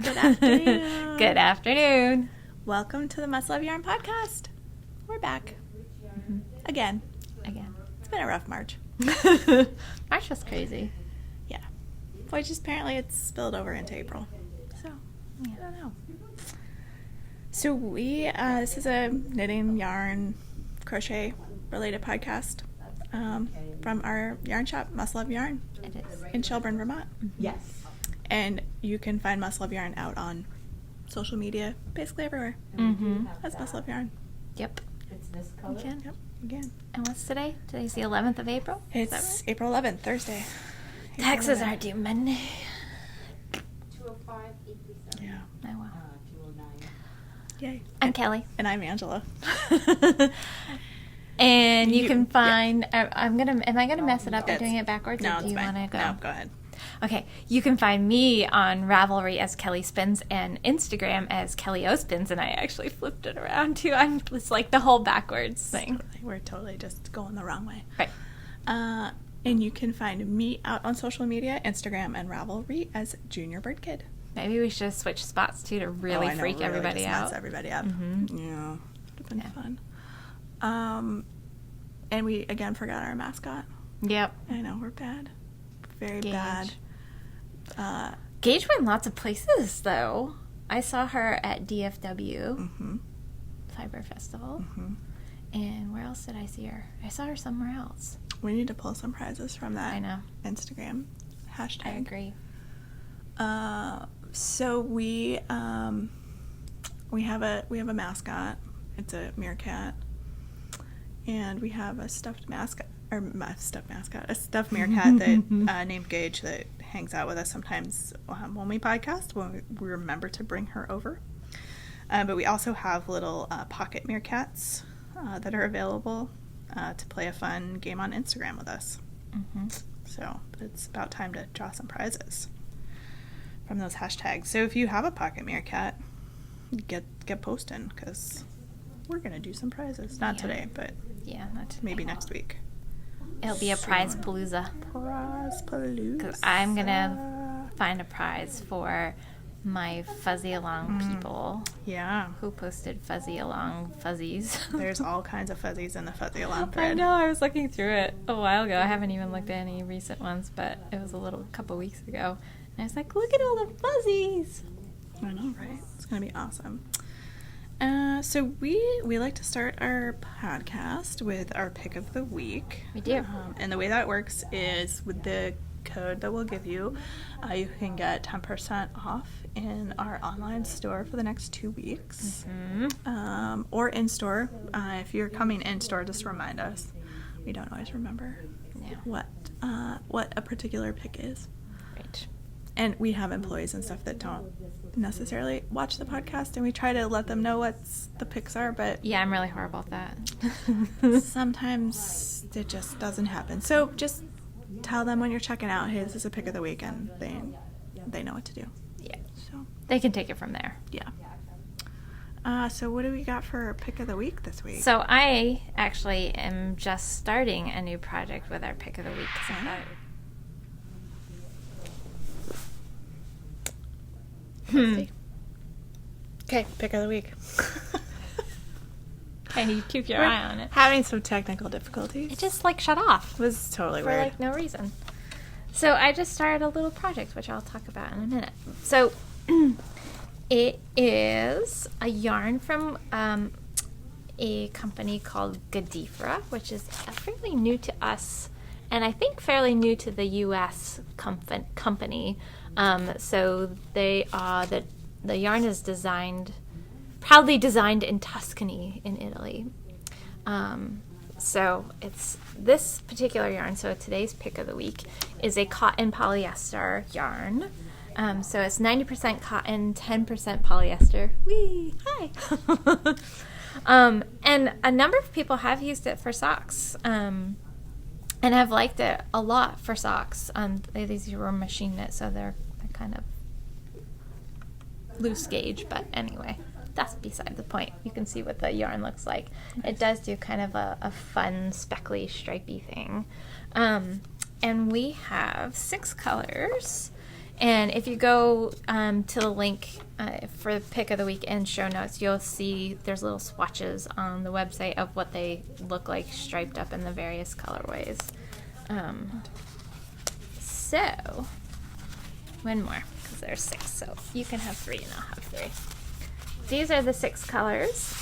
Good afternoon. Good afternoon. Welcome to the Must Love Yarn podcast. We're back. Mm-hmm. Again. It's been a rough March. March was crazy. Yeah. Which is apparently it's spilled over into April. So, Yeah. I don't know. So this is a knitting, yarn, crochet related podcast from our yarn shop, Must Love Yarn. It is. In Shelburne, Vermont. Mm-hmm. Yes. And you can find Must Love Yarn out on social media, basically everywhere. Mm-hmm. That's Must Love Yarn. Yep. It's this color. Again. Yep, again. And what's today? Today's the 11th of April? Is that It's right? April 11th, Thursday. Taxes April are due Monday. 205, 837. Yeah. Oh, wow. 209. Yay. I'm Kelly. And I'm Angela. And you can find, am I going to mess it up by It's- doing it backwards? No, or it's do you fine. want to go? No, go ahead. Okay, you can find me on Ravelry as Kelly Spins and Instagram as Kelly O Spins, and I actually flipped it around too. It's like the whole backwards thing. We're totally just going the wrong way. Right. And you can find me out on social media, Instagram and Ravelry as Junior Bird Kid. Maybe we should switch spots too to really I know, freak everybody just out. mess everybody up. Mhm. Yeah. Would have been Yeah. fun. And we again forgot our mascot. Yep. I know, we're bad. Very Gage. bad. Gage went lots of places though. I saw her at DFW Mm-hmm. Fiber Festival. Mm-hmm. And where else did I see her? I saw her somewhere else. We need to pull some prizes from that I know. Instagram hashtag. I agree. So we have a mascot. It's a meerkat, and we have a stuffed meerkat that named Gage that hangs out with us sometimes when we podcast. When we remember to bring her over, but we also have little pocket meerkats that are available to play a fun game on Instagram with us. Mm-hmm. So it's about time to draw some prizes from those hashtags. So if you have a pocket meerkat, get posting, because we're gonna do some prizes. Not Yeah. today, but Yeah, not today. maybe next week. It'll be a prize palooza. Prize palooza. Because I'm going to find a prize for my fuzzy along people Yeah, who posted fuzzy along fuzzies. there's all kinds of fuzzies in the fuzzy along I thread. know, I was looking through it a while ago. I haven't even looked at any recent ones, but it was a couple weeks ago. And I was like, look at all the fuzzies. I know, right? It's gonna be awesome. So we like to start our podcast with our pick of the week. We do. And the way that works is with the code that we'll give you, you can get 10% off in our online store for the next 2 weeks. Mm-hmm. Or in store. If you're coming in store, just remind us. We don't always remember Yeah. what a particular pick is. Right. And we have employees and stuff that don't necessarily watch the podcast, and we try to let them know what the picks are, but Yeah, I'm really horrible at that. sometimes it just doesn't happen. So just tell them when you're checking out, hey, this is a pick of the week, and they know what to do. Yeah. So, They can take it from there. yeah. So what do we got for pick of the week this week? So I actually am just starting a new project with our pick of the week. 'Cause I thought, Okay, pick of the week. hey, you keep your We're eye on it. having some technical difficulties. It just shut off. It was totally For weird. no reason. So I just started a little project, which I'll talk about in a minute. So it is a yarn from a company called Gadifra, which is fairly new to us, and I think fairly new to the U.S. company. So they are the yarn is proudly designed in Tuscany in Italy. So it's this particular yarn. So today's pick of the week is a cotton polyester yarn. So it's 90% cotton, 10% polyester. Whee! Hi! And a number of people have used it for socks. And have liked it a lot for socks. These were machine knit, so they're kind of loose gauge, but anyway, that's beside the point. You can see what the yarn looks like. It does do kind of a fun, speckly, stripey thing. And we have 6 colors, And if you go to the link for the pick of the week and show notes, you'll see there's little swatches on the website of what they look like striped up in the various colorways. So, one more, because there's 6, so you can have 3 and I'll have 3. These are the 6 colors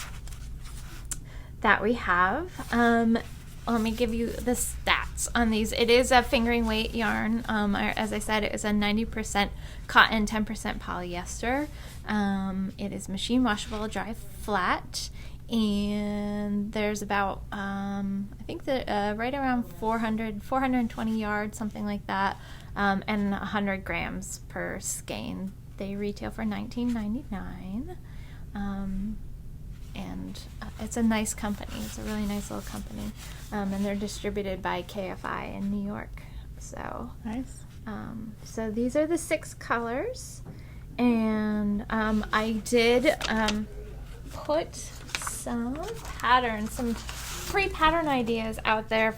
that we have. Let me give you the stats on these. It is a fingering weight yarn. As I said, it is a 90% cotton, 10% polyester. It is machine washable, dry flat, and there's about, I think that right around 420 yards, something like that, and 100 grams per skein. They retail for $19.99. And it's a nice company. It's a really nice little company. And they're distributed by KFI in New York. So Nice. So these are the 6 colors. And I did put some patterns, some free pattern ideas out there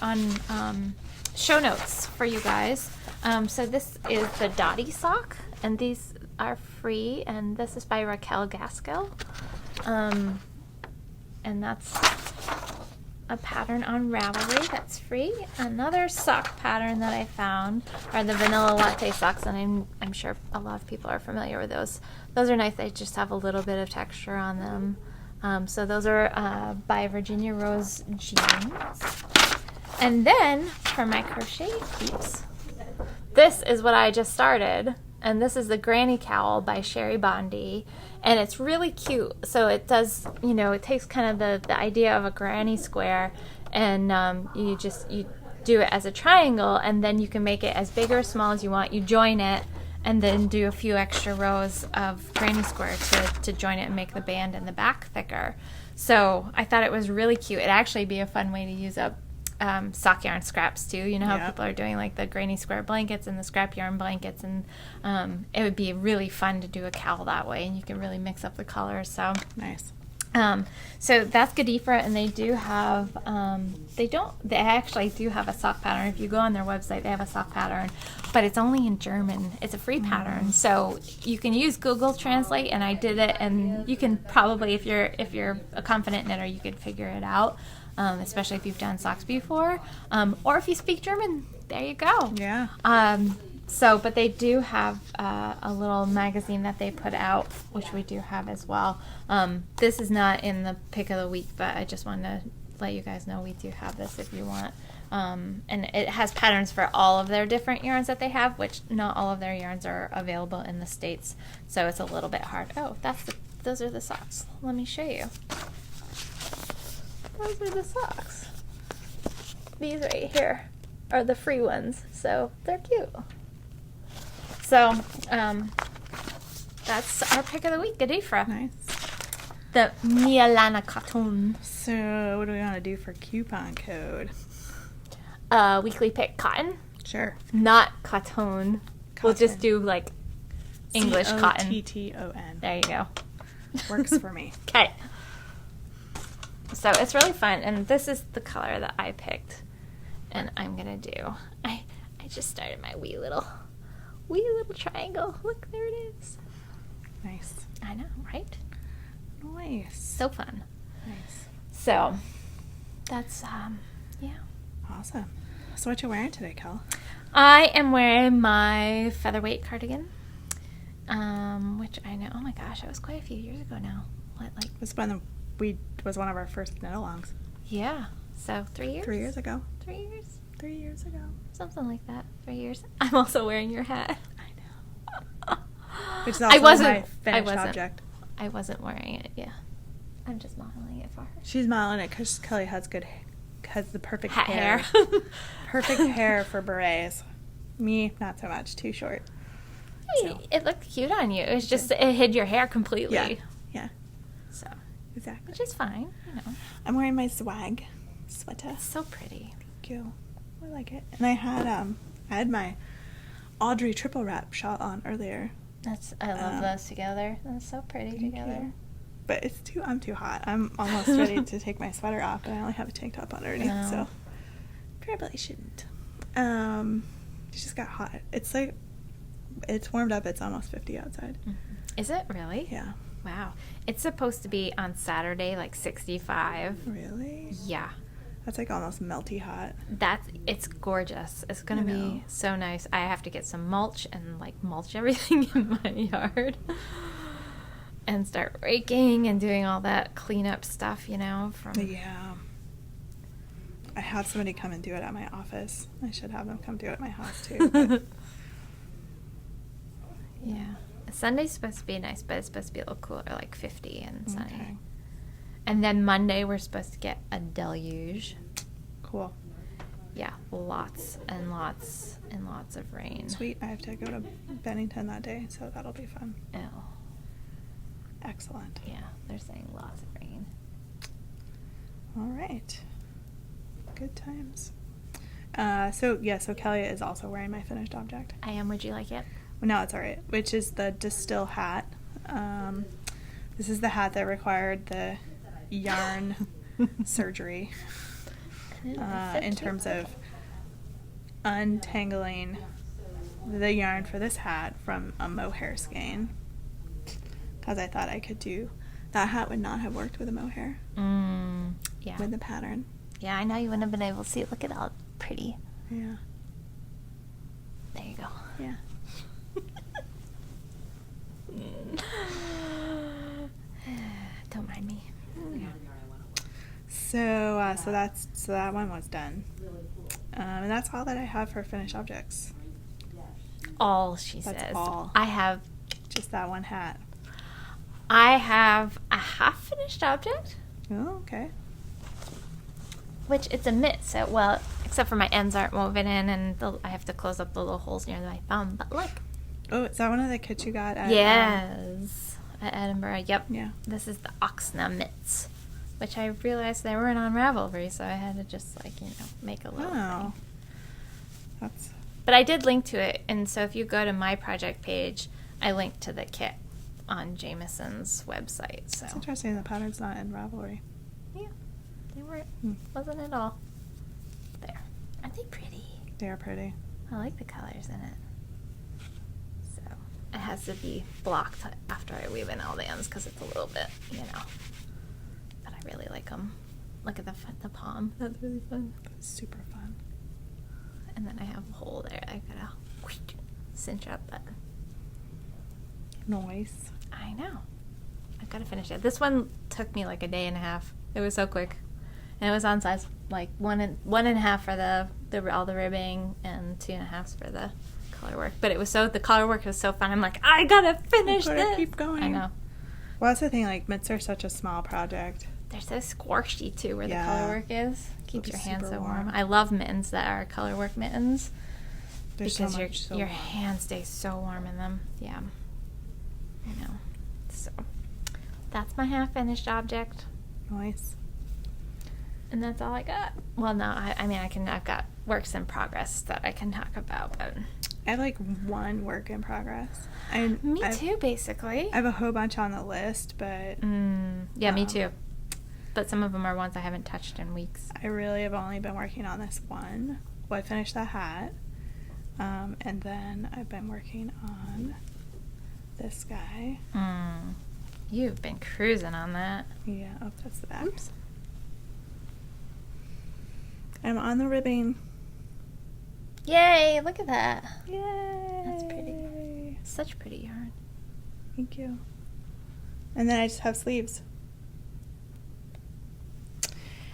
on show notes for you guys. So this is the Dottie sock, and these are free, and this is by Raquel Gaskell. And that's a pattern on Ravelry that's free. Another sock pattern that I found are the vanilla latte socks, and I'm sure a lot of people are familiar with those. Those are nice. They just have a little bit of texture on them. So those are by Virginia Rose Jeans. And then for my crochet peeps, this is what I just started. And this is the Granny Cowl by Sherry Bondi. And it's really cute. So it does, it takes kind of the idea of a granny square, and you do it as a triangle, and then you can make it as big or as small as you want. You join it, and then do a few extra rows of granny square to join it and make the band in the back thicker. So I thought it was really cute. It'd actually be a fun way to use up sock yarn scraps too. You know how people are doing like the granny square blankets and the scrap yarn blankets, and it would be really fun to do a cowl that way, and you can really mix up the colors. So Nice. So that's Gadifra, and they do have they actually do have a sock pattern. If you go on their website, they have a sock pattern, but it's only in German. It's a free pattern, so you can use Google Translate, and I did it, and you can probably, if you're a confident knitter, you could figure it out. Especially if you've done socks before, or if you speak German, there you go. Yeah. But they do have a little magazine that they put out, which we do have as well. This is not in the pick of the week, but I just wanted to let you guys know we do have this if you want. And it has patterns for all of their different yarns that they have, which not all of their yarns are available in the States, so it's a little bit hard. Oh, those are the socks. Let me show you. Those are the socks. These right here are the free ones, so they're cute. So, that's our pick of the week, Gadifra. Nice. The Mialana cotton. So what do we want to do for coupon code? Weekly pick cotton. Sure. Not cotton. We'll just do like English cotton. Cotton. There you go. Works for me. Okay. So it's really fun, and this is the color that I picked, and I'm gonna do. I just started my wee little triangle. Look, there it is. Nice. I know, right? Nice. So fun. Nice. So that's yeah. Awesome. So what you wearing today, Kel? I am wearing my featherweight cardigan, which I know. Oh my gosh, it was quite a few years ago now. This was one of our first knit-alongs. Yeah. So 3 years. 3 years ago. 3 years. 3 years ago. Something like that. 3 years. I'm also wearing your hat. I know. Which is also my finished object. I wasn't wearing it. Yeah. I'm just modeling it for her. She's modeling it because Kelly has the perfect Hat hair. Perfect hair for berets. Me, not so much. Too short. Hey, So. it looked cute on you. It was just, it hid your hair completely. Yeah. So, Exactly. which is fine, I'm wearing my swag sweater. It's so pretty. Thank you. I like it. And I had my Audrey triple wrap shot on earlier. I love those together. That's so pretty together. You. But I'm too hot. I'm almost ready to take my sweater off, but I only have a tank top underneath, so probably shouldn't. It just got hot. It's like it's warmed up. It's almost 50 outside. Is it really? Yeah. Wow. It's supposed to be on Saturday like 65. Really? Yeah. That's like almost melty hot. It's gorgeous. It's gonna I know. be so nice. I have to get some mulch and like mulch everything in my yard and start raking and doing all that cleanup stuff, you know, from Yeah. I had somebody come and do it at my office. I should have them come do it at my house too. But yeah. Sunday's supposed to be nice, but it's supposed to be a little cooler, like 50 and sunny. okay. And then Monday we're supposed to get a deluge. Cool. Yeah, lots and lots and lots of rain. Sweet. I have to go to Bennington that day, so that'll be fun. Oh, Excellent. yeah, they're saying lots of rain. All right. Good times. So Kelly is also wearing my finished object. I am. Would you like it? Well, no, it's all right. Which is the Distill hat. This is the hat that required the yarn surgery in terms of untangling the yarn for this hat from a mohair skein. Because I thought I could do that. Hat would not have worked with a mohair Yeah. with the pattern. Yeah, I know you wouldn't have been able to see it. Look at how pretty. Yeah. There you go. Yeah. Don't mind me. So that one was done. And that's all that I have for finished objects. All, she That's says. all. I have Just that one hat. a half finished object, Oh, okay. which it's a mitt. So, well, except for my ends aren't woven in, and I have to close up the little holes near my thumb. But look. Oh, is that one of the kits you got at Yes. At Edinburgh. Yep. Yeah. This is the Oxna mitts, which I realized they weren't on Ravelry, so I had to just make a little Oh. thing. That's But I did link to it, and so if you go to my project page, I linked to the kit on Jameson's website. So It's interesting the pattern's not in Ravelry. yeah, they weren't. Hmm. Wasn't at all. There. Aren't they pretty? They are pretty. I like the colors in it. So it has to be blocked after I weave in all the ends because it's a little bit, But I really like them. Look at the palm. That's really fun. That's super fun. And then I have a hole there. I gotta cinch up, but Nice. I know. I've got to finish it. This one took me like a day and a half. It was so quick, and it was on size like one and a half for the all the ribbing and 2.5 for the color work. But the color work was so fun. I'm like, I gotta finish Gotta this. keep going. I know. Well, that's the thing. Like mitts are such a small project. They're so squishy too, where Yeah. the color work is. Keeps They'll your be hands super so warm. warm. I love mittens that are color work mittens There's because so much so your warm. hands stay so warm in them. Yeah. I know. So that's my half finished object. Nice. And that's all I got. Well, no, I've got works in progress that I can talk about, but I have like one work in progress. me too, basically. I have a whole bunch on the list, but Yeah, me um, too. But some of them are ones I haven't touched in weeks. I really have only been working on this one. Well, I finished the hat, and then I've been working on this guy. You've been cruising on that. Yeah, oh, that's the back. Oops. I'm on the ribbing. Yay! Look at that. Yay! That's pretty. Such pretty yarn. Thank you. And then I just have sleeves.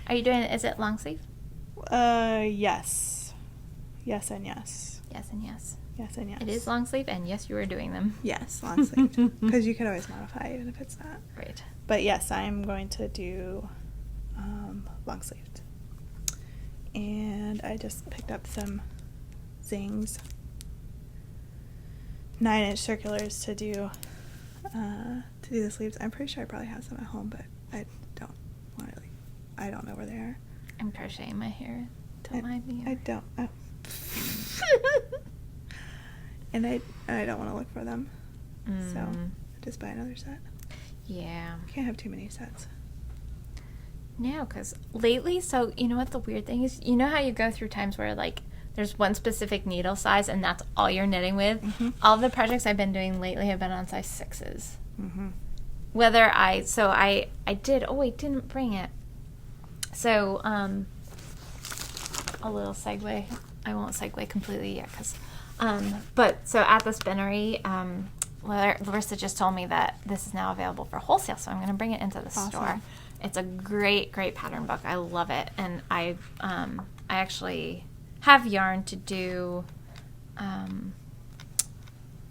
Are you doing? Is it long sleeve? Yes. Yes and yes. Yes and yes. Yes and yes. It is long sleeve, and yes, you are doing them. Yes, long sleeved. Because you could always modify even if it's not. Right. But yes, I'm going to do long sleeved. And I just picked up some Zings 9-inch circulars to do the sleeves. I'm pretty sure I probably have some at home, but I don't want to. I don't know where they are. I'm crocheting my hair. Don't mind me. I don't. And I don't want to look for them. So I just buy another set. Yeah. Can't have too many sets. No, because lately, so you know what the weird thing is? You know how you go through times where, like, there's one specific needle size, and that's all you're knitting with. Mm-hmm. All the projects I've been doing lately have been on size 6s. Mm-hmm. Whether I did, oh, I didn't bring it. So, a little segue. I won't segue completely yet, but so at the spinnery, Larissa just told me that this is now available for wholesale, so I'm going to bring it into the store. It's a great pattern book. I love it, and I actually have yarn to do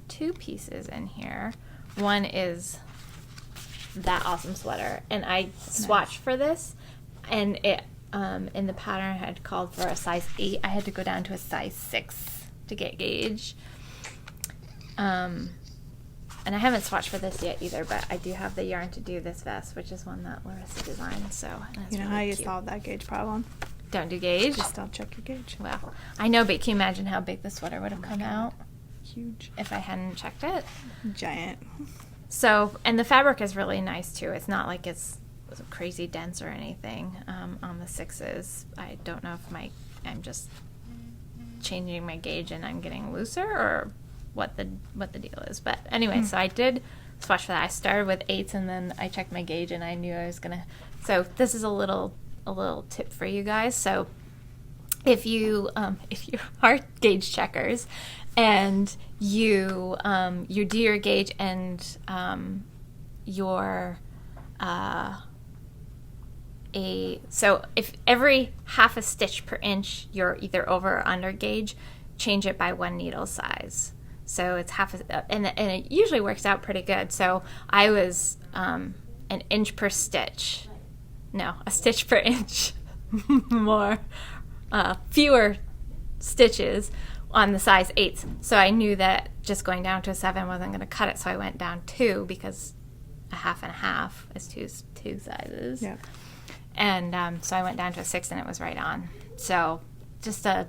2 pieces in here. One is that awesome sweater, and I swatched for this, and it in the pattern had called for a size 8. I had to go down to a size 6 to get gauge. And I haven't swatched for this yet either, but I do have the yarn to do this vest, which is one that Larissa designed. So you know really how you cute. solve that gauge problem? Don't do gauge? Just don't check your gauge. Well, I know, but can you imagine how big the sweater would have come out Huge. if I hadn't checked it? Giant. So, and the fabric is really nice too. It's not like it's crazy dense or anything on the 6s. I don't know if I'm just changing my gauge and I'm getting looser, or what the deal is. But anyway, so I did swatch for that. I started with 8s, and then I checked my gauge, and I knew I was gonna. So this is a little tip for you guys. So if you are gauge checkers, and you do your gauge, and so if every half a stitch per inch you're either over or under gauge, change it by 1 needle size. So it's and it usually works out pretty good. So I was an inch per stitch. No, a stitch per inch more, fewer stitches on the size 8s. So I knew that just going down to a 7 wasn't going to cut it. So I went down 2, because a half and a half is two sizes. Yeah. And so I went down to a 6, and it was right on. So just a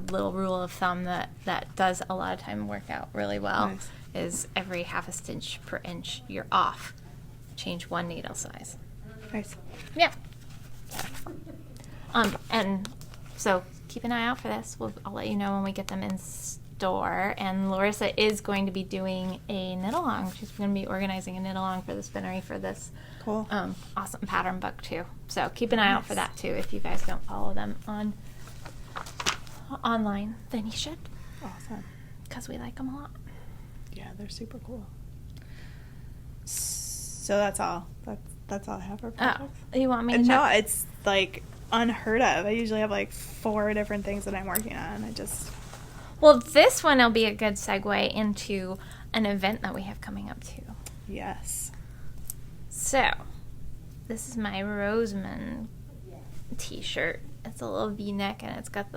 little rule of thumb that does a lot of time work out really well. Nice. Is every half a stitch per inch you're off, change 1 needle size. Nice. Yeah. And so keep an eye out for this. I'll let you know when we get them in store. And Larissa is going to be doing a knit along. She's going to be organizing a knit along for the spinnery for this Cool. awesome pattern book too. So keep an eye out for that too. If you guys don't follow them online, then you should, Awesome. because we like them a lot. Yeah, they're super cool. So that's all. That's all I have for projects. Oh, you want me to No, check? it's like unheard of. I usually have like 4 different things that I'm working on. Well, this one will be a good segue into an event that we have coming up too. Yes. So, this is my Roseman t-shirt. It's a little V-neck, and it's got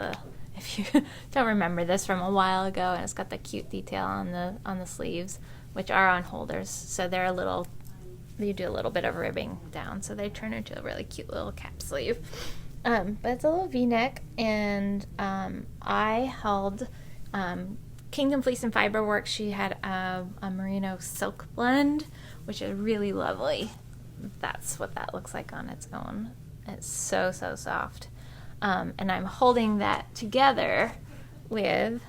if you don't remember this from a while ago, and it's got the cute detail on the sleeves, which are on holders. So you do a little bit of ribbing down, so they turn into a really cute little cap sleeve. But it's a little V-neck, and I held Kingdom Fleece and Fiber Works. She had a merino silk blend, which is really lovely. That's what that looks like on its own. It's so soft. And I'm holding that together with,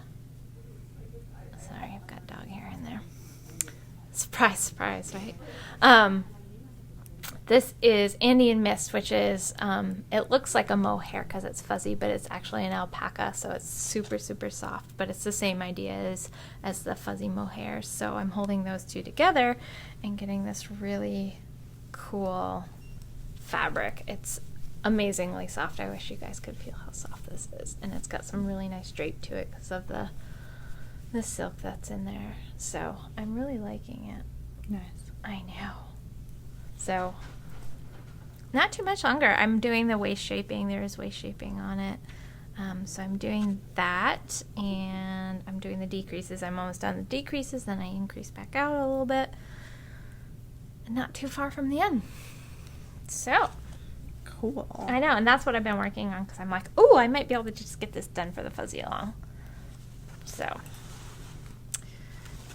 sorry, I've got dog hair in there. Surprise, right? This is Indian Mist, which is, it looks like a mohair because it's fuzzy, but it's actually an alpaca, so it's super soft, but it's the same idea as the fuzzy mohair. So I'm holding those two together and getting this really cool fabric. It's amazingly soft. I wish you guys could feel how soft this is. And it's got some really nice drape to it because of the silk that's in there. So I'm really liking it. Nice. I know. So not too much longer. I'm doing the waist shaping. There is waist shaping on it. So I'm doing that, and I'm doing the decreases. I'm almost done the decreases, then I increase back out a little bit. And not too far from the end. So Cool. I know, and that's what I've been working on, because I'm like, oh, I might be able to just get this done for the fuzzy along. So,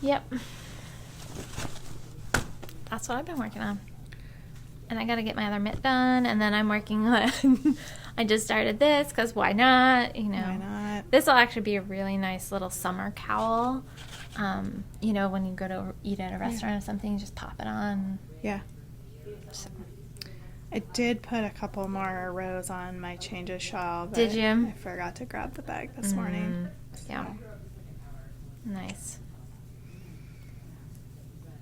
yep. That's what I've been working on. And I got to get my other mitt done, and then I'm working on I just started this because why not? You know, Why not? this will actually be a really nice little summer cowl. You know, when you go to eat at a restaurant or something, just pop it on. Yeah. So. I did put a couple more rows on my changes shawl. But Did you? I forgot to grab the bag this morning. Yeah. So. Nice.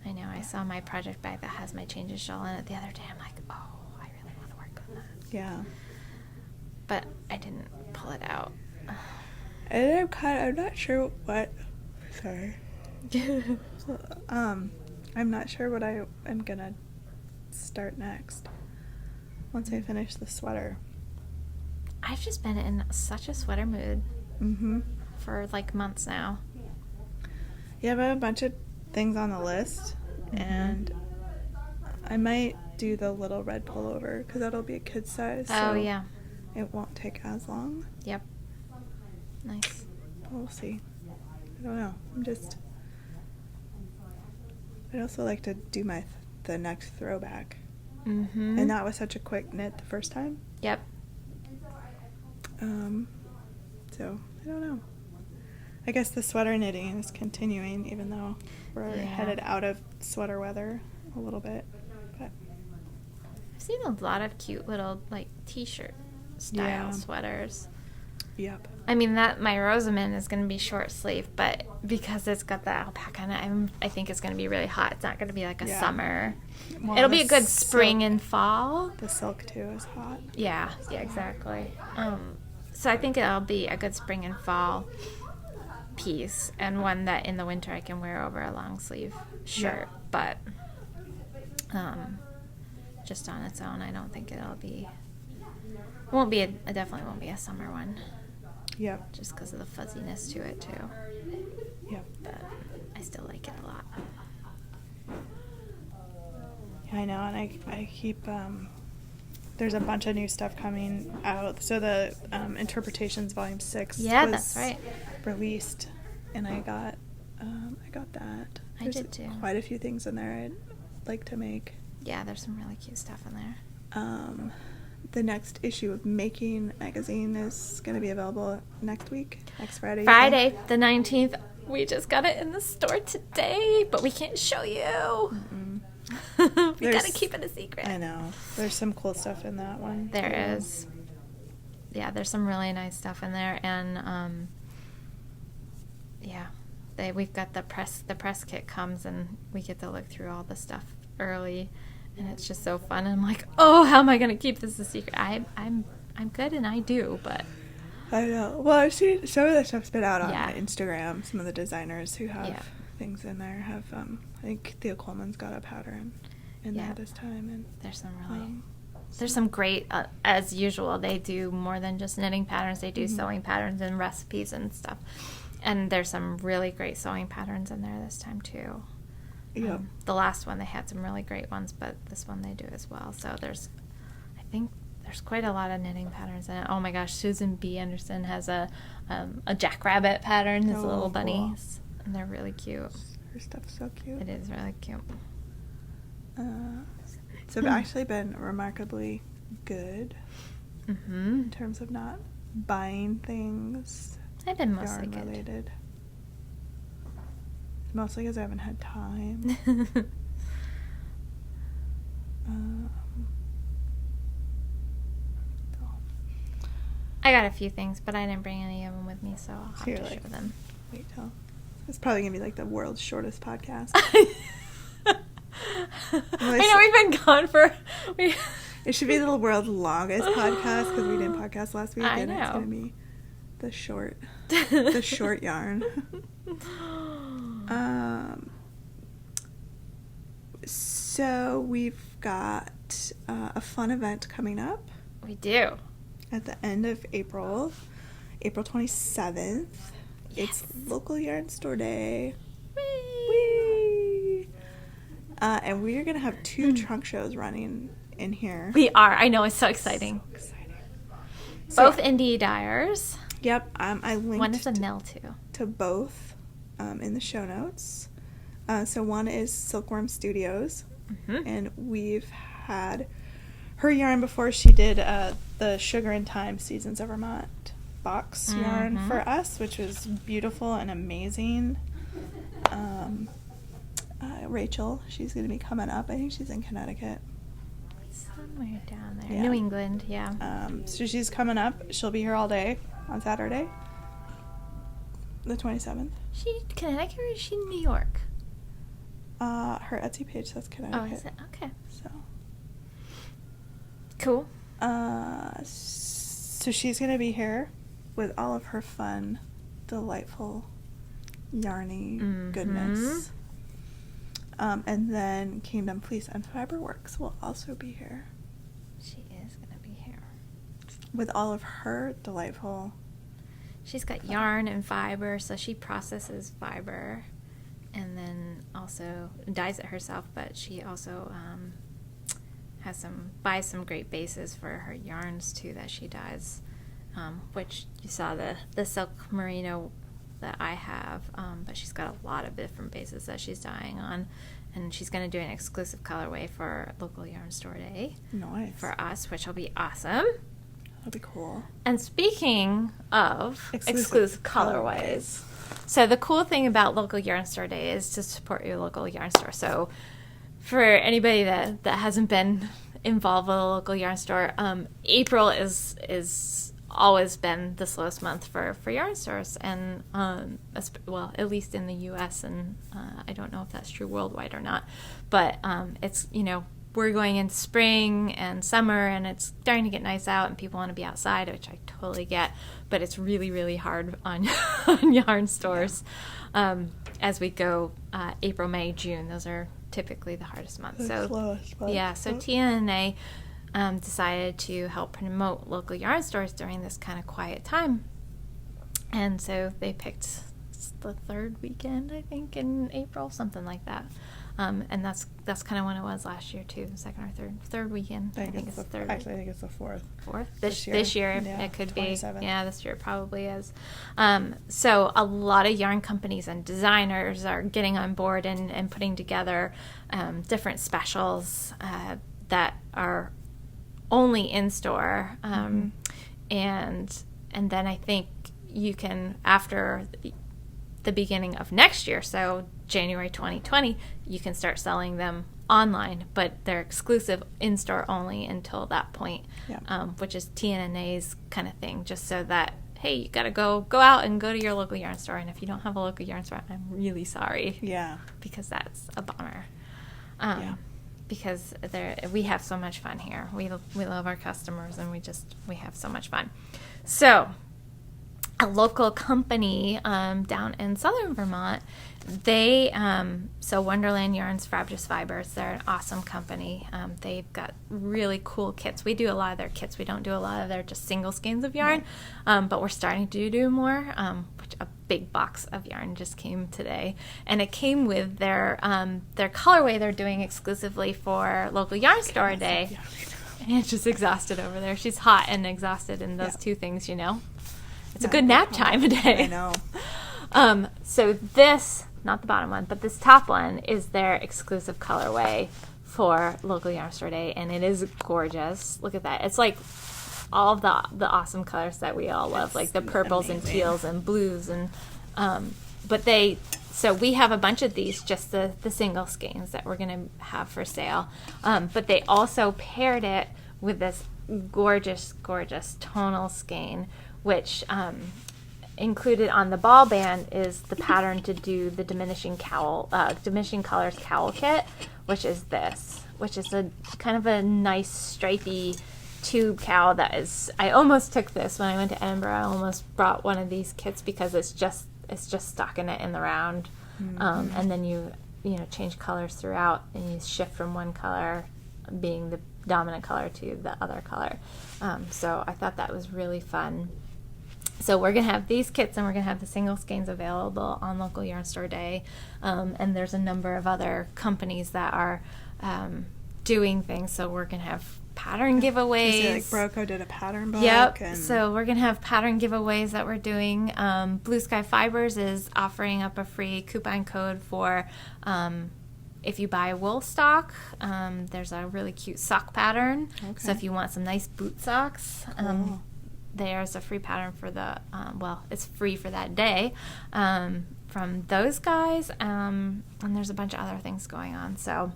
I know. I saw my project bag that has my changes shawl in it the other day. I'm like, oh, I really want to work on that. Yeah. But I didn't pull it out. And I'm not sure what. Sorry. I'm not sure what I am gonna start next. Once I finish the sweater. I've just been in such a sweater mood Mm-hmm. for like months now. Yeah, I have a bunch of things on the list, and I might do the little red pullover because that'll be a kid size. Oh, so yeah. It won't take as long. Yep. Nice. We'll see. I don't know. I'd also like to do the next throwback. Mm-hmm. And that was such a quick knit the first time. Yep. So, I don't know. I guess the sweater knitting is continuing, even though we're headed out of sweater weather a little bit. But I've seen a lot of cute little, like, t-shirt style sweaters. Yep. I mean, my Rosamond is going to be short sleeve, but because it's got the alpaca in it, I think it's going to be really hot. It's not going to be like a summer. Well, It'll be the a good spring and fall. The silk, too, is hot. Yeah, exactly. So I think it'll be a good spring and fall piece, and one that in the winter I can wear over a long sleeve shirt. But just on its own, I don't think it'll be. It definitely won't be a summer one. Yep. Just because of the fuzziness to it too. Yep. But I still like it a lot. Yeah, I know, and I keep, there's a bunch of new stuff coming out. So the Interpretations Volume 6 was That's right. released, and I got that. I There's did too. Quite a few things in there I'd like to make. Yeah, there's some really cute stuff in there. The next issue of Making magazine is going to be available next Friday. Friday, the 19th. We just got it in the store today, but we can't show you. We gotta keep it a secret. I know. There's some cool stuff in that one. There is. Yeah, there's some really nice stuff in there, and we've got the press kit comes, and we get to look through all the stuff early, and it's just so fun. I'm like, oh, how am I gonna keep this a secret? I'm good, and I do, but I know. Well, I've seen some of the stuff's been out on Yeah. Instagram. Some of the designers who have things in there have. I think Thea Coleman's got a pattern in there this time, and there's some really. There's some great, as usual, they do more than just knitting patterns. They do sewing patterns and recipes and stuff. And there's some really great sewing patterns in there this time, too. Yep. The last one, they had some really great ones, but this one they do as well. So I think there's quite a lot of knitting patterns in it. Oh my gosh, Susan B. Anderson has a jackrabbit pattern, his little bunnies. Cool. And they're really cute. Her stuff's so cute. It is really cute. So I've actually been remarkably good in terms of not buying things I've been mostly yarn good. related. Mostly because I haven't had time. I got a few things, but I didn't bring any of them with me, so I'll have to show them. Wait till. It's probably going to be like the world's shortest podcast. I know we've been gone for... It should be the world's longest podcast because we didn't podcast last week. I and know. It's going to be the short yarn. So we've got a fun event coming up. We do. At the end of April 27th. Yes. It's Local Yarn Store Day. Whee! And we are going to have 2 trunk shows running in here. We are. I know. It's so exciting. So exciting. Both indie dyers. Yep. I linked One is a mill, too. to both in the show notes. So one is Silkworm Studios. And we've had her yarn before she did the Sugar and Thyme Seasons of Vermont box yarn for us, which was beautiful and amazing. Rachel, she's going to be coming up. I think she's in Connecticut. Somewhere down there. Yeah. New England, yeah. So she's coming up. She'll be here all day on Saturday, the 27th. She Connecticut or is she New York? Her Etsy page says Connecticut. Oh, is it? Okay. So. Cool. So she's going to be here with all of her fun, delightful, yarny goodness. And then Kingdom Fleece and Fiberworks will also be here She is going to be here. with all of her delightful. She's got yarn and fiber, so she processes fiber and then also dyes it herself, but she also buys some great bases for her yarns too that she dyes, which you saw the silk merino that I have, but she's got a lot of different bases that she's dyeing on, and she's going to do an exclusive colorway for local yarn store day Nice. for us, which will be awesome. That'll be cool. And speaking of exclusive colorways, so the cool thing about local yarn store day is to support your local yarn store. So for anybody that hasn't been involved with a local yarn store, April is always been the slowest month for yarn stores, and well, at least in the U.S., and I don't know if that's true worldwide or not, but it's, we're going into spring and summer, and it's starting to get nice out, and people want to be outside, which I totally get, but it's really, really hard on, on yarn stores as we go April, May, June. Those are typically the hardest months. So TNA decided to help promote local yarn stores during this kind of quiet time, and so they picked the third weekend, I think, in April, something like that, and that's kind of when it was last year too, second or third weekend. I think it's the third. Actually, I think it's the fourth. This year yeah, it could 27th. be. Yeah, this year it probably is. So a lot of yarn companies and designers are getting on board and putting together different specials that are only in store, and then I think you can, after the beginning of next year, so January 2020, you can start selling them online, but they're exclusive in-store only until that point, which is TNNA's kind of thing, just so that, hey, you gotta go out and go to your local yarn store, and if you don't have a local yarn store, I'm really sorry, because that's a bummer. Because we have so much fun here. We love our customers, and we have so much fun. So a local company down in southern Vermont, they so Wonderland Yarns Fabulous Fibers, they're an awesome company. They've got really cool kits. We do a lot of their kits. We don't do a lot of their just single skeins of yarn, but we're starting to do more, which a big box of yarn just came today, and it came with their colorway they're doing exclusively for local yarn store day. And it's just exhausted over there. She's hot and exhausted in those two things, It's a good nap time a day. I know. So this, not the bottom one, but this top one is their exclusive colorway for local yarn store day, and it is gorgeous. Look at that. It's like all of the awesome colors that we all love, like the purples and teals and blues, and so we have a bunch of these, just the single skeins that we're going to have for sale, but they also paired it with this gorgeous tonal skein, which included on the ball band is the pattern to do the diminishing colors cowl kit, which is a kind of a nice stripy tube cowl that is. I almost took this when I went to Edinburgh. I almost brought one of these kits because it's just stockinette in the round, and then you change colors throughout, and you shift from one color being the dominant color to the other color. So I thought that was really fun. So we're going to have these kits, and we're going to have the single skeins available on local yarn store day, and there's a number of other companies that are doing things. So we're going to have pattern giveaways. Like Broco did a pattern book. Yep. And so we're going to have pattern giveaways that we're doing. Blue Sky Fibers is offering up a free coupon code for if you buy wool sock, there's a really cute sock pattern. Okay. So if you want some nice boot socks, Cool. there's a free pattern for the, it's free for that day from those guys. And there's a bunch of other things going on. So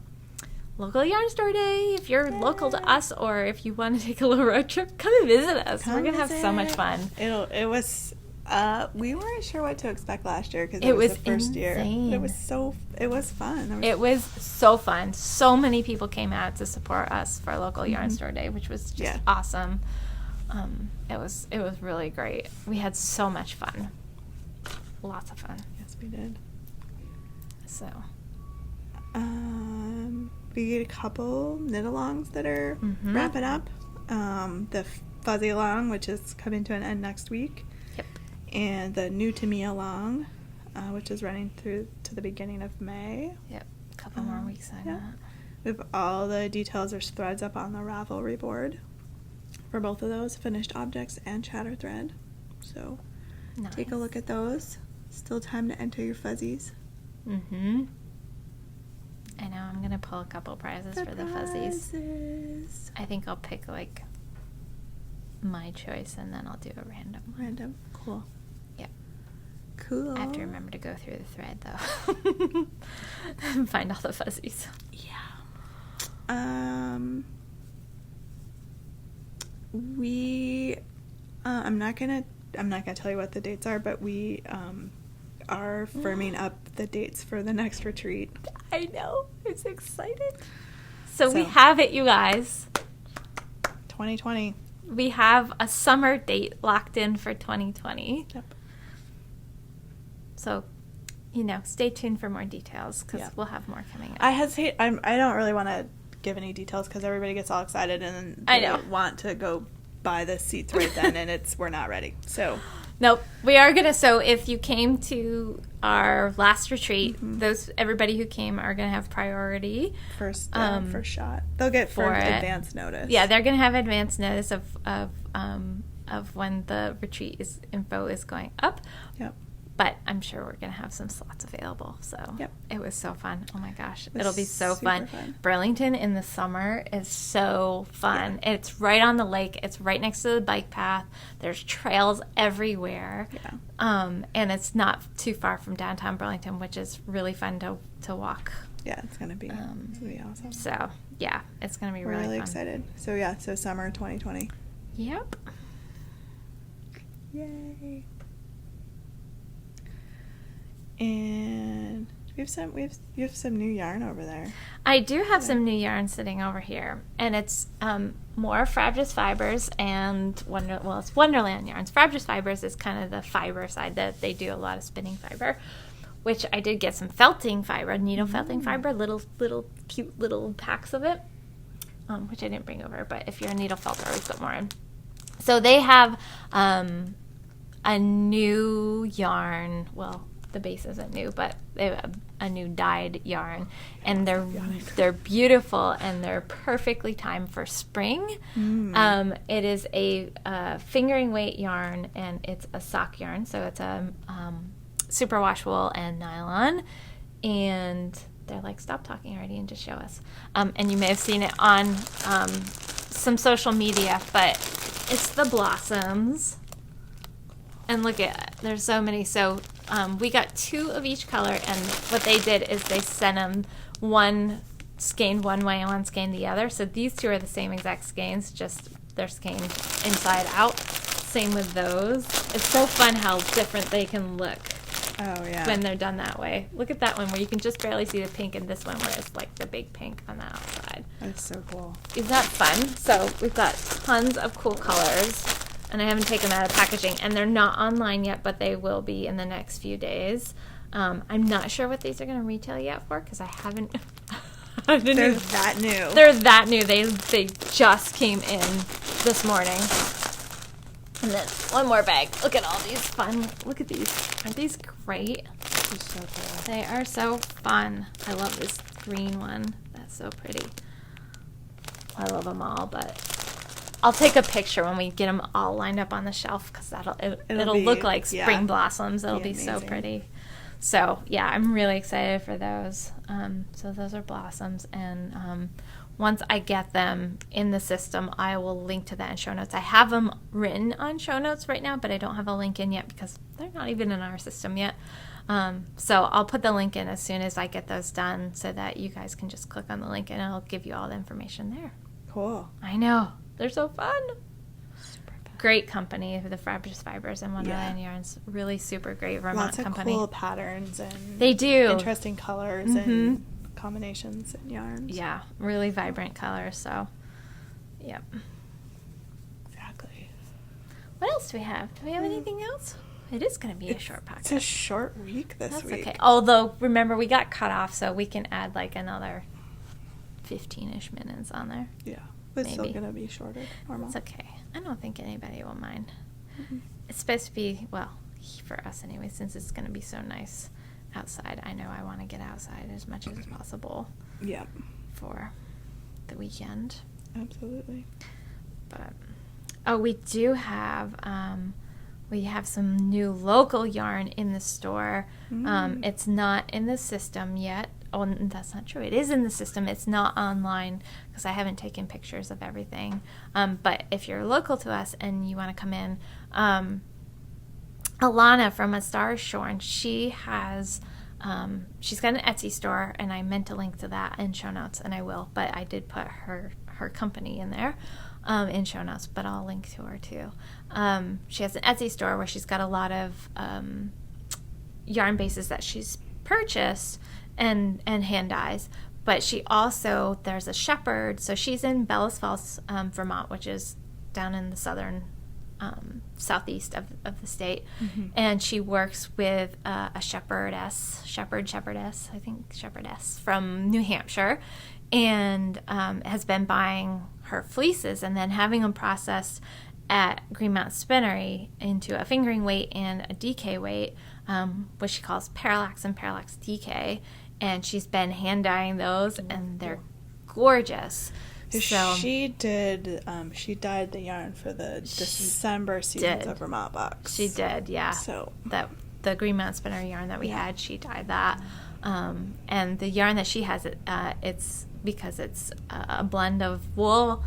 local yarn store day, if you're local to us or if you want to take a little road trip, come and visit us. We're going to have so much fun. We weren't sure what to expect last year because It was was the first year. insane. It was fun. It was so fun. So many people came out to support us for local yarn store day, which was just awesome. It was really great. We had so much fun. Lots of fun. Yes, we did. So we get a couple knit-alongs that are Mhm. wrapping up. The fuzzy along, which is coming to an end next week. Yep. And the new to me along, which is running through to the beginning of May. Yep. A couple more weeks on yeah. that. We have all the details or threads up on the Ravelry board for both of those, finished objects and chatter thread. So take a Nice. look at those. Still time to enter your fuzzies. Mm-hmm. I know. I'm gonna pull a couple prizes for the fuzzies. Prizes. I think I'll pick like my choice and then I'll do a random. Random. Cool. Yep. Cool. I have to remember to go through the thread though and find all the fuzzies. Yeah. We I'm not gonna tell you what the dates are, but we are firming up the dates for the next retreat. I know. It's excited. So we So. have it, you guys. 2020. We have a summer date locked in for 2020. Yep. So, stay tuned for more details because Yeah. we'll have more coming up. I hesitate. I don't really want to give any details because everybody gets all excited and I they know. want to go buy the seats right then, and we're not ready. So Nope. We are gonna. So if you came to our last retreat, everybody who came are gonna have priority. first shot, they'll get for it. advance notice. Yeah, they're gonna have advance notice of when the retreat info is going up. Yep. But I'm sure we're going to have some slots available. So Yep. It was so fun. Oh my gosh. was It'll be so super fun. fun. Burlington in the summer is so fun. Yeah. It's right on the lake. It's right next to the bike path. There's trails everywhere. Yeah. And it's not too far from downtown Burlington, which is really fun to walk. Yeah, it's gonna be awesome. So yeah, it's going to be We're really fun. excited. So so summer 2020. Yep. Yay. And you have some new yarn over there. I do have some new yarn sitting over here, and it's more Frabjous Fibers and it's Wonderland yarns. Frabjous Fibers is kind of the fiber side that they do a lot of spinning fiber, which I did get some felting fiber, needle felting fiber, little cute little packs of it, which I didn't bring over. But if you're a needle felter, always put more in. So they have a new yarn. Well, the base isn't new, but they have a new dyed yarn, and they're beautiful and they're perfectly timed for spring. It is a fingering weight yarn, and it's a sock yarn, so it's a superwash wool and nylon, and they're like, stop talking already and just show us. And you may have seen it on some social media, but it's the blossoms. And look at, there's so many. So we got 2 of each color, and what they did is they sent them one skeined one way and one skeined the other. So these 2 are the same exact skeins, just they're skeined inside out. Same with those. It's so fun how different they can look Oh yeah. when they're done that way. Look at that one where you can just barely see the pink, and this one where it's like the big pink on the outside. That's so cool. Is that fun? So we've got tons of cool colors, and I haven't taken them out of packaging, and they're not online yet, but they will be in the next few days. I'm not sure what these are going to retail yet for, because I haven't. They're that new. They're that new. They just came in this morning. And then one more bag. Look at all these fun. Look at these. Aren't these great? This is so cool. They are so fun. I love this green one. That's so pretty. I love them all, but I'll take a picture when we get them all lined up on the shelf, because it'll be- look like spring yeah. blossoms. It'll be so amazing. pretty. So yeah, I'm really excited for those. So those are blossoms, and once I get them in the system, I will link to that in show notes. I have them written on show notes right now, but I don't have a link in yet because they're not even in our system yet. So I'll put the link in as soon as I get those done so that you guys can just click on the link and it'll give you all the information there. Cool. I know. They're so fun. Great company, the Frabjous Fibers and Wonderland Yarns. Really super great Vermont Lots of company. cool patterns and They do. interesting colors and combinations and yarns. Yeah, really vibrant colors. So, yep. Exactly. What else do we have? Do we have anything else? It is going to be a short It's a podcast. short week this That's week. okay. Although, remember, we got cut off, so we can add like another 15-ish minutes on there. Yeah. But it's still Maybe. going to be shorter than normal. It's okay. I don't think anybody will mind. Mhm. It's supposed to be, well, for us anyway, since it's going to be so nice outside. I know I want to get outside as much as possible Yeah. for the weekend. Absolutely. But we do have some new local yarn in the store. It's not in the system yet. Oh, that's not true. It is in the system. It's not online because I haven't taken pictures of everything. But if you're local to us and you want to come in, Alana from A Star is Shorn, she has, she's got an Etsy store, and I meant to link to that in show notes, and I will. But I did put her company in there in show notes, but I'll link to her too. She has an Etsy store where she's got a lot of yarn bases that she's purchased and hand dyes, but she also, there's a shepherd, so she's in Bellas Falls, Vermont, which is down in the southern southeast of the state, and she works with a shepherdess from New Hampshire, and has been buying her fleeces and then having them processed at Green Mountain Spinnery into a fingering weight and a DK weight, which she calls Parallax and Parallax DK, and she's been hand dyeing those, and they're gorgeous. So she dyed the yarn for the December seasons of Vermont box. She did, yeah. So that the Green Mountain Spinnery yarn that we had, she dyed that, and the yarn that she has, it's because it's a blend of wool,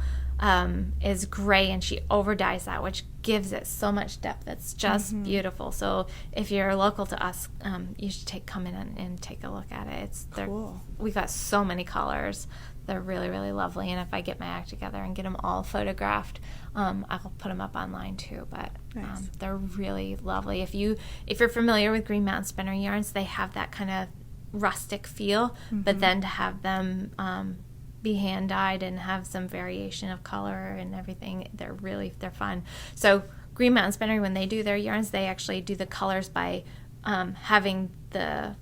is gray, and she over dyes that, which gives it so much depth. It's just beautiful. So if you're local to us, you should come in and take a look at it. It's cool. We got so many colors. They're really, really lovely. And if I get my act together and get them all photographed, I'll put them up online too. But Nice. they're really lovely. If you're familiar with Green Mountain Spinnery yarns, they have that kind of rustic feel. But then to have them be hand dyed and have some variation of color and everything, they're fun. So Green Mountain Spinnery, when they do their yarns, they actually do the colors by having the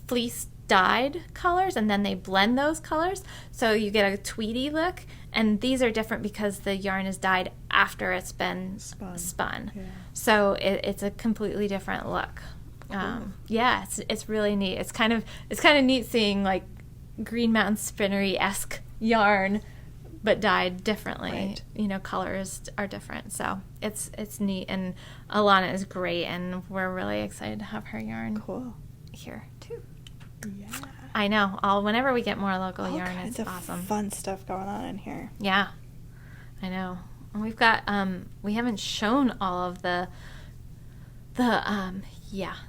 fleece dyed colors, and then they blend those colors, so you get a tweedy look. And these are different because the yarn is dyed after it's been spun. Yeah. So it's a completely different look. Yeah, it's really neat. It's kind of neat seeing like Green Mountain Spinnery-esque yarn, but dyed differently. Right. Colors are different, so it's neat. And Alana is great, and we're really excited to have her yarn Cool. here too. Yeah. I know. Whenever we get more local All yarn, kinds it's of awesome. fun stuff going on in here. Yeah, I know. And we've got we haven't shown all of the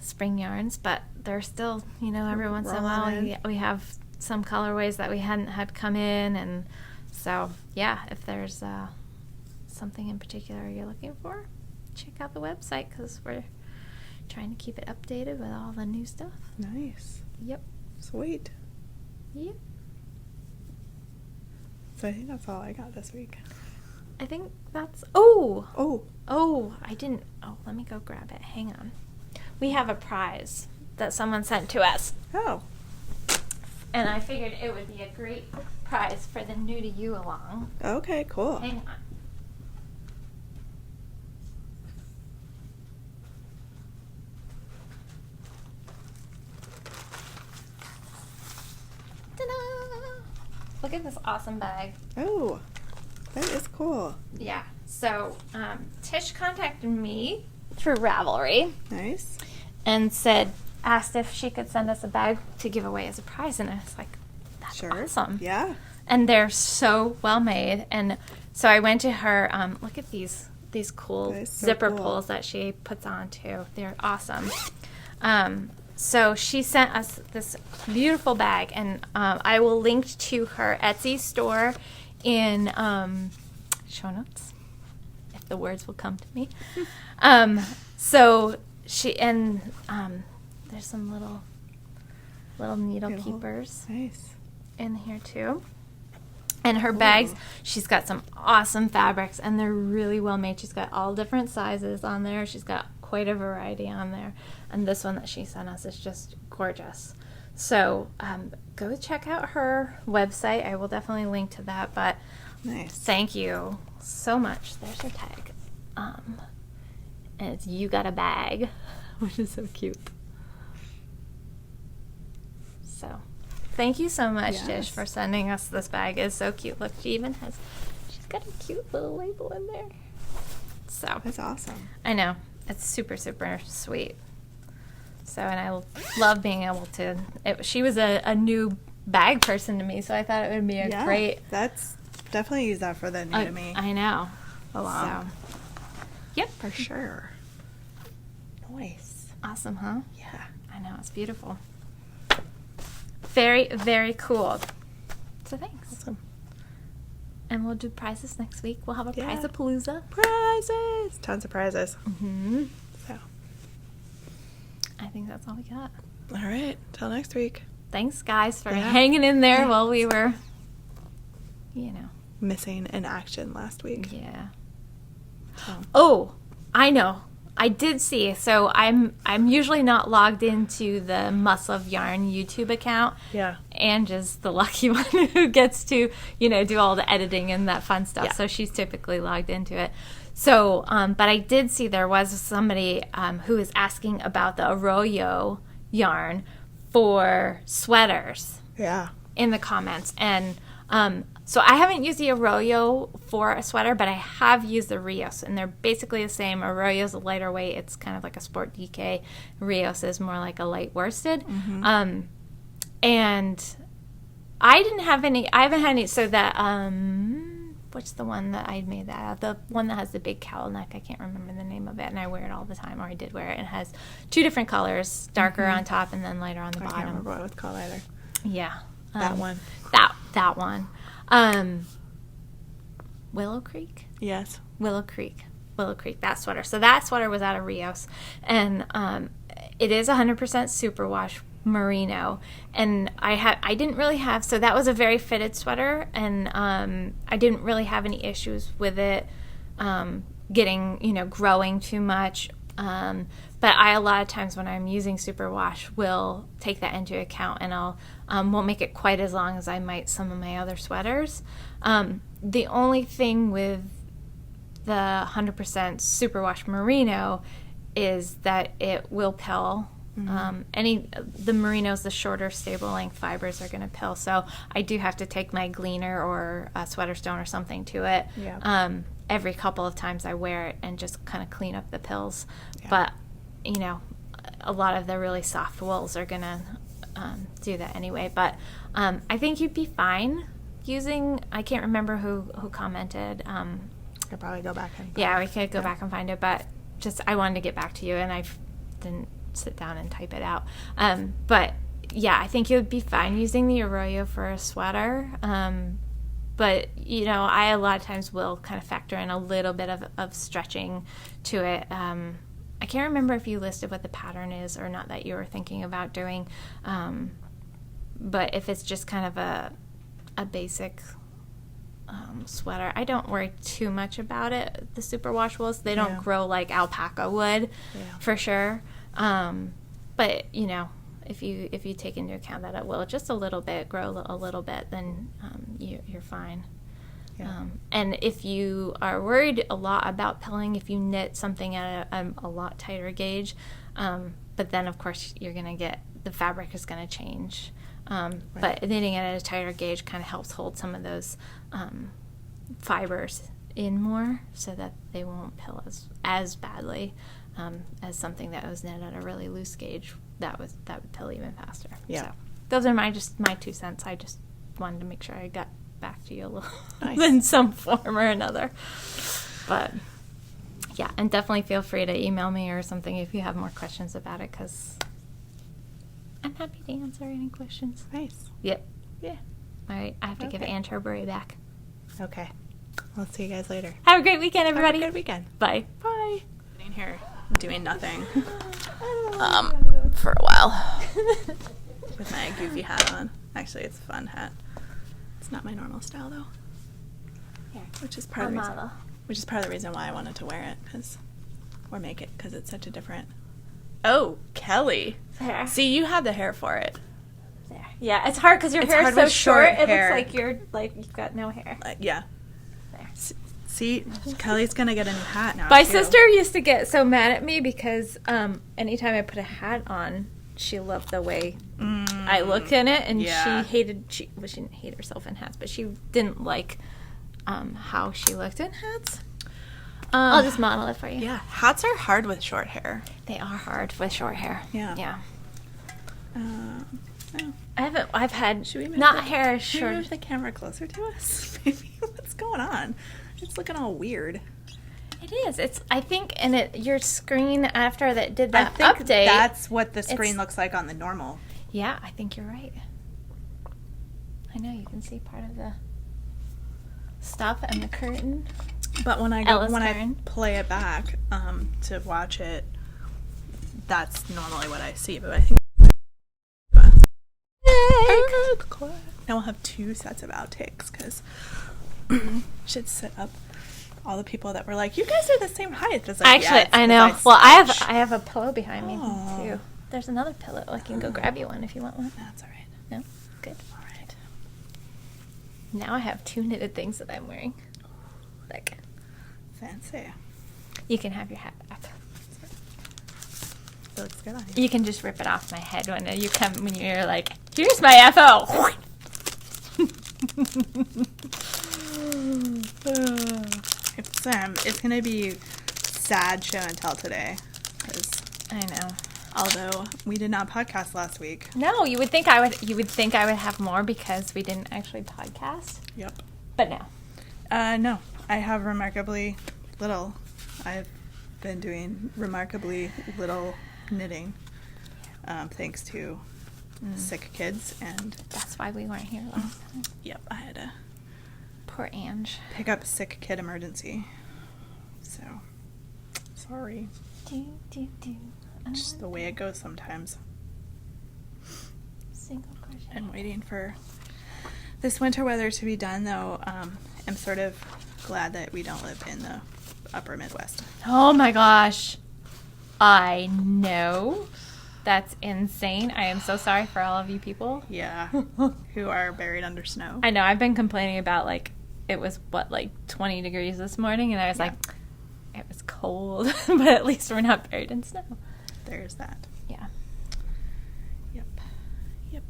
spring yarns, but they're still, every once in a while Rolling in. we have some colorways that we hadn't had come in, and so yeah, if there's something in particular you're looking for, check out the website because we're trying to keep it updated with all the new stuff. Nice. Yep. Sweet. Yep. So I think that's all I got this week. I think that's... Oh. I didn't... Oh, let me go grab it. Hang on. We have a prize that someone sent to us, Oh. and I figured it would be a great prize for the new to you along. Okay, cool. Hang on. Ta-da! Look at this awesome bag. Oh. That is cool. Yeah. So, Tish contacted me through Ravelry Nice. and said, asked if she could send us a bag to give away as a prize, and I was like, that's Sure. awesome. Yeah. And they're so well made. And so I went to her, look at these cool That is so zipper cool. pulls that she puts on too. They're awesome. So she sent us this beautiful bag, and I will link to her Etsy store in show notes, if the words will come to me. So she, and there's some little needle Beautiful. keepers Nice. in here too. And her bags, she's got some awesome fabrics, and they're really well made. She's got all different sizes on there. She's got quite a variety on there. And this one that she sent us is just gorgeous. So go check out her website. I will definitely link to that. But Nice. thank you so much. There's her tag. And it's "You Got a Bag," which is so cute. So thank you so much, Yes. Dish, for sending us this bag. It's so cute. Look, she's got a cute little label in there. So That's awesome. I know. It's super, super sweet. So, and I love being able to, she was a new bag person to me, so I thought it would be a Yeah. great. That's definitely use that for the new to me. I know. A lot. So, yep. For sure. Nice. Awesome, huh? Yeah. I know. It's beautiful. Very, very cool. So thanks. Awesome. And we'll do prizes next week. We'll have a Yeah. prize-a-palooza. Prizes. Tons of prizes. Mm-hmm. So. I think that's all we got. All right. Till next week. Thanks, guys, for Yeah. hanging in there Thanks. while we were, Missing in action last week. Yeah. So. Oh, I know. I did see. So I'm usually not logged into the Muss of Yarn YouTube account. Yeah. Angie's the lucky one who gets to, do all the editing and that fun stuff. Yeah. So she's typically logged into it. So, but I did see there was somebody who was asking about the Arroyo yarn for sweaters Yeah. in the comments. And so I haven't used the Arroyo for a sweater, but I have used the Rios, and they're basically the same. Arroyo's a lighter weight. It's kind of like a sport DK. Rios is more like a light worsted. And I haven't had any, so that, what's the one that I made that out of? The one that has the big cowl neck. I can't remember the name of it, and I wear it all the time, or I did wear it. It has two different colors, darker on top and then lighter on the I bottom. can't remember what it was called either. Yeah. That one. That one. Willow Creek? Yes. Willow Creek, that sweater. So that sweater was out of Rios. And it is 100% superwash merino. And I didn't really have, so that was a very fitted sweater. And I didn't really have any issues with it getting, growing too much. But a lot of times when I'm using superwash, will take that into account, and I'll won't make it quite as long as I might some of my other sweaters. The only thing with the 100% superwash merino is that it will pill. The merinos, the shorter stable length fibers are going to pill. So I do have to take my gleaner or a sweater stone or something to it. Yeah. Every couple of times I wear it and just kind of clean up the pills. Yeah. But, a lot of the really soft wools are going to do that anyway. But I think you'd be fine using, I can't remember who commented. I'll probably go back and Yeah, we could go back and find it. But just, I wanted to get back to you, and I didn't sit down and type it out. But, yeah, I think you'd be fine using the Arroyo for a sweater. But, I a lot of times will kind of factor in a little bit of stretching to it. I can't remember if you listed what the pattern is or not that you were thinking about doing. But if it's just kind of a basic sweater, I don't worry too much about it. The superwash wools, they don't grow like alpaca would, for sure. But, if you take into account that it will just a little bit grow a little bit, then you're fine. Yeah. And if you are worried a lot about pilling, if you knit something at a lot tighter gauge, but then of course you're going to get, the fabric is going to change. But knitting it at a tighter gauge kind of helps hold some of those fibers in more, so that they won't pill as badly as something that was knit at a really loose gauge that would pill even faster. Yeah. So those are my 2 cents. I just wanted to make sure I got back to you a little Nice. in some form or another. But yeah, and definitely feel free to email me or something if you have more questions about it, because I'm happy to answer any questions. Nice. Yep. Yeah. All right, I have to give Okay. Anne her beret back. Okay. I'll see you guys later. Have a great weekend, everybody. Have a good weekend. Bye. Bye. Sitting here doing nothing for a while with my goofy hat on. Actually, it's a fun hat. It's not my normal style though, which is part of the reason. Which is part of the reason why I wanted to wear it, or make it, because it's such a different. Oh, Kelly. There. See, you have the hair for it. There. Yeah, it's hard because your It's hair is hard so with short. short It hair. looks like you've got no hair. Yeah. There. See, Kelly's gonna get a new hat now. My too. sister used to get so mad at me because anytime I put a hat on, she loved the way I looked in it, and Yeah. she didn't hate herself in hats, but she didn't like how she looked in hats. I'll just model it for you. Yeah, hats are hard with short hair. They are hard with short hair. Yeah. Yeah. Oh. I've had Should we move not the- hair Should we short. move the camera closer to us? Maybe. What's going on? It's looking all weird. It is. I think, your screen after that did I that think update. that's what the screen it's- looks like on the normal. Yeah, I think you're right. I know you can see part of the stuff and the curtain. But when I Ella's I turn. play it back to watch it, that's normally what I see. But I think now we'll have 2 sets of outtakes because should set up all the people that were like, "You guys are the same height." It's like, Actually, yeah, it's I 'cause know. I stretch. have a pillow behind me Oh. too. There's another pillow. I can go grab you one if you want one. That's all right. No, good. All right. Now I have 2 knitted things that I'm wearing. Like, Fancy. you can have your hat back. It looks good on you. You can just rip it off my head when you're like, here's my FO. It's gonna be sad show and tell today, 'cause I know. although we did not podcast last week. No, you would think I would have more because we didn't actually podcast. Yep. But no. No, I have remarkably little. I've been doing remarkably little knitting, thanks to sick kids, and That's why we weren't here last time. yep, I had to Poor Ange. pick up a sick kid emergency. So sorry. Do, do, do. Just the way it goes sometimes. Single crochet. I'm waiting for this winter weather to be done, though. I'm sort of glad that we don't live in the upper Midwest. Oh my gosh. I know. That's insane. I am so sorry for all of you people. Yeah, who are buried under snow. I know. I've been complaining about, it was, 20 degrees this morning, and I was Yeah. like, it was cold, but at least we're not buried in snow. There's that. Yeah. Yep. Yep.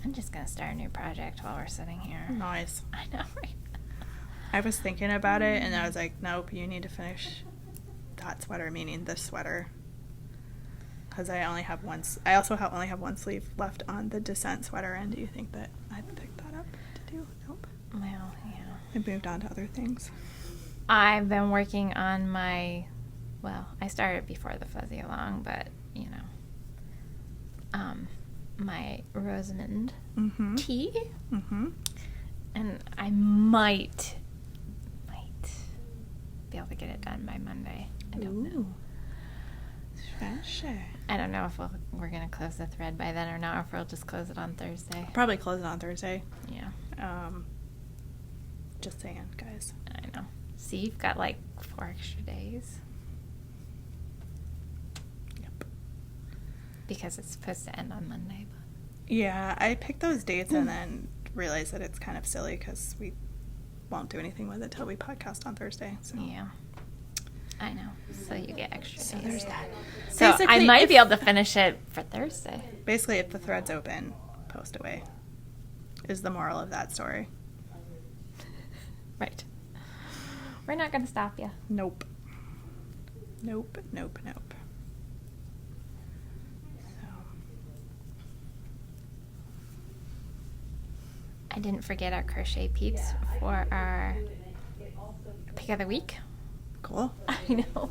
I'm just going to start a new project while we're sitting here. Nice. I know, right? I was thinking about it, and I was like, nope, you need to finish that sweater, meaning this sweater. Because I only have one. I also only have one sleeve left on the Descent sweater, and do you think that I'd pick that up to do? Nope. Well, yeah. I moved on to other things. I've been working on I started before the fuzzy along, but, my Rosamond Mm-hmm. tea, Mm-hmm. and I might be able to get it done by Monday. I don't know. Sure. I don't know if we're going to close the thread by then or not, or if we'll just close it on Thursday. Probably close it on Thursday. Yeah, Just saying, guys. I know. See, you've got 4 extra days. Yep. Because it's supposed to end on Monday. Yeah, I picked those dates and then realized that it's kind of silly because we won't do anything with it till we podcast on Thursday. So. Yeah. I know. So you get extra So days. there's that. So I Basically, might be able to finish it for Thursday. Basically, if the thread's open, post away. Is the moral of that story. Right. We're not going to stop you. Nope. I didn't forget our crochet peeps for our pick of the week. Cool. I know.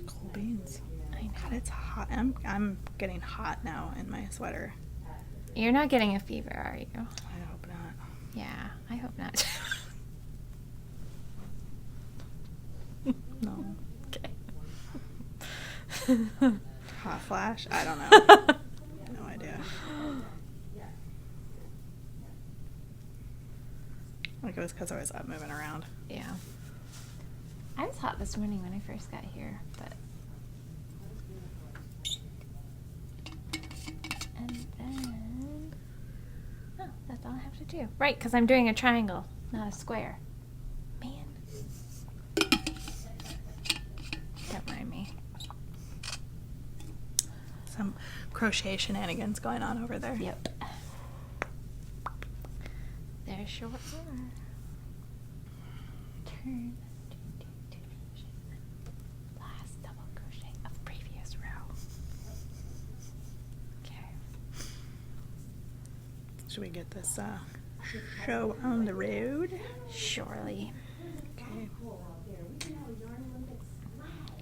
Cool beans. I know. God, it's hot. I'm getting hot now in my sweater. You're not getting a fever, are you? I hope not. Yeah, I hope not. No. Okay. Hot flash? I don't know. No idea. Like it was because I was up moving around. Yeah. I was hot this morning when I first got here, but. And then. Oh, that's all I have to do. Right, because I'm doing a triangle, not a square. Man. Don't mind me. Some crochet shenanigans going on over there. Yep. There sure are. Turn. Last double crochet of previous row. Okay. Should we get this show on the road? Surely. Okay.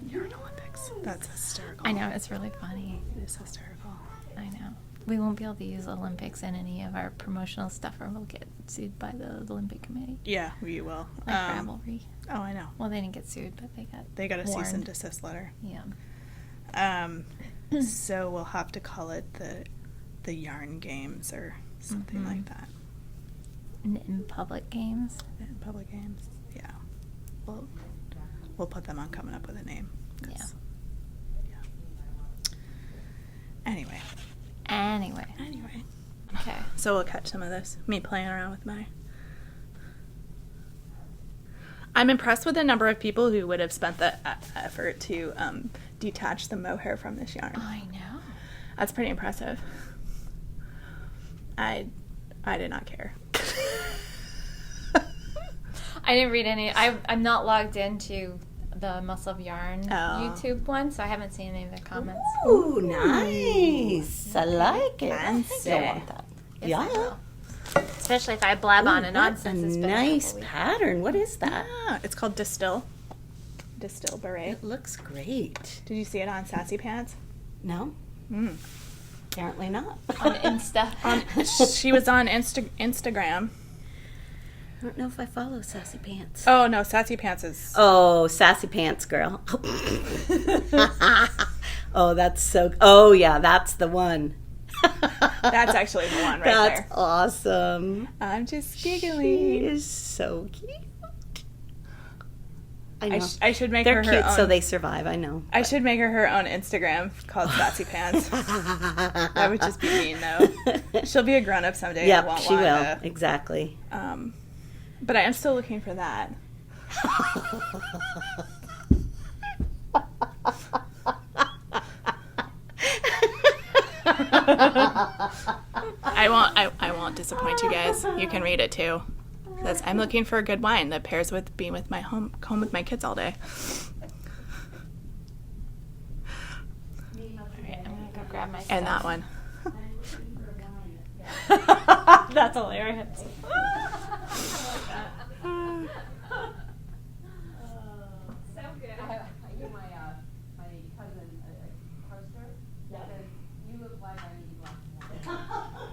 Yarn Olympics. That's hysterical. I know, it's really funny. It is hysterical. I know. We won't be able to use Olympics in any of our promotional stuff or we'll get sued by the Olympic Committee. Yeah, we will. Like Ravelry. Oh, I know. Well, they didn't get sued, but They got a cease and warned. desist letter. Yeah. So we'll have to call it the yarn games or something like that. In public games. In public games. Yeah. We'll put them on coming up with a name. Yeah. Anyway. Anyway. Okay. So we'll catch some of this. Me playing around with my... I'm impressed with the number of people who would have spent the effort to detach the mohair from this yarn. I know. That's pretty impressive. I did not care. I didn't read any. I'm not logged into the Muscle of Yarn YouTube one, so I haven't seen any of the comments. Ooh, nice. I like it. Fancy. I want that. Yes, Yeah. I will. Especially if I blab on Ooh, and that's on since a it's been nice a couple weeks. pattern. What is that? Ah, it's called Distill Beret. It looks great. Did you see it on Sassy Pants? No, apparently not. On Insta. She was on Instagram. I don't know if I follow Sassy Pants. Oh, no, Sassy Pants is... Oh, Sassy Pants girl. Oh, that's so... Oh, yeah, that's the one. That's actually the one right That's there. awesome. I'm just She giggling. is so cute. I know. I should make They're her cute, her own... so they survive. I know. I should make her own Instagram called Sassy Pants. That would just be mean, though. She'll be a grown-up someday. I Yep, won't she want will. to- Exactly. But I am still looking for that. I won't disappoint you guys. You can read it too. It says, I'm looking for a good wine that pairs with being with my home with my kids all day. Alright, I'm gonna go grab my And that stuff. one. That's hilarious. So good. I hear my cousin, Harster, says, you look like I need glasses.